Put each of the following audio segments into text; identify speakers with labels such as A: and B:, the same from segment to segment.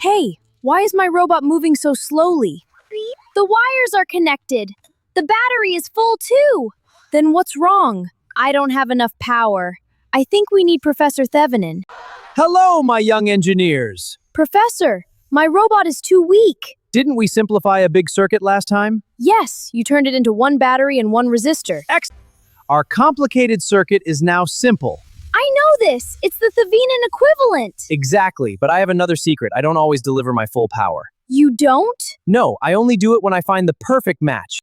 A: Hey, why is my robot moving so slowly? The wires are connected. The battery is full too. Then what's wrong? I don't have enough power. I think we need Professor Thevenin.
B: Hello, my young engineers.
A: Professor, my robot is too weak.
B: Didn't we simplify a big circuit last time?
A: Yes, you turned it into one battery and one resistor.
B: Our complicated circuit is now simple.
A: I know this. It's the Thevenin equivalent.
B: Exactly, but I have another secret. I don't always deliver my full power.
A: You don't?
B: No, I only do it when I find the perfect match.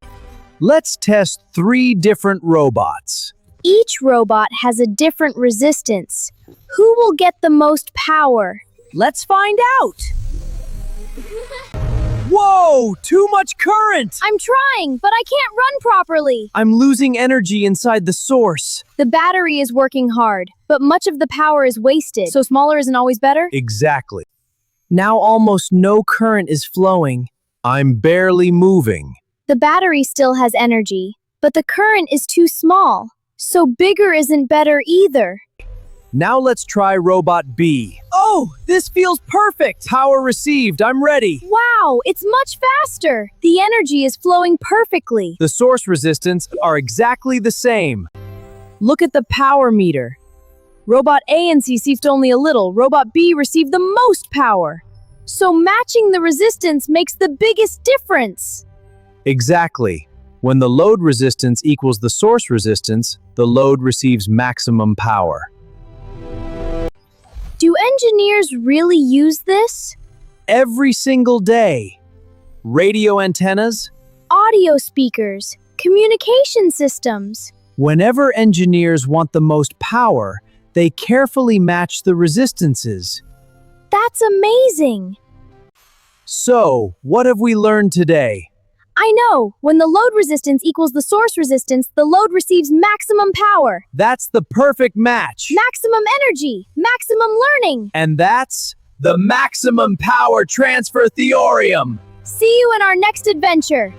B: Let's test 3 different robots.
A: Each robot has a different resistance. Who will get the most power?
B: Let's find out. Whoa, too much current!
A: I'm trying, but I can't run properly.
B: I'm losing energy inside the source.
A: The battery is working hard, but much of the power is wasted. So smaller isn't always better?
B: Exactly. Now almost no current is flowing. I'm barely moving.
A: The battery still has energy, but the current is too small. So bigger isn't better either.
B: Now let's try robot B. Oh, this feels perfect! Power received, I'm ready.
A: Wow, it's much faster. The energy is flowing perfectly.
B: The source resistance are exactly the same. Look at the power meter. Robot A and C received only a little. Robot B received the most power.
A: So matching the resistance makes the biggest difference.
B: Exactly. When the load resistance equals the source resistance, the load receives maximum power.
A: Do engineers really use this?
B: Every single day. Radio antennas.
A: Audio speakers, communication systems.
B: Whenever engineers want the most power, they carefully match the resistances.
A: That's amazing.
B: So, what have we learned today?
A: I know. When the load resistance equals the source resistance, the load receives maximum power.
B: That's the perfect match.
A: Maximum energy, maximum learning.
B: And that's the Maximum Power Transfer Theorem.
A: See you in our next adventure.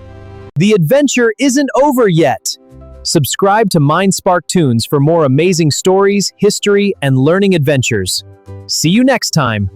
B: The adventure isn't over yet. Subscribe to MindSpark Tunes for more amazing stories, history, and learning adventures. See you next time.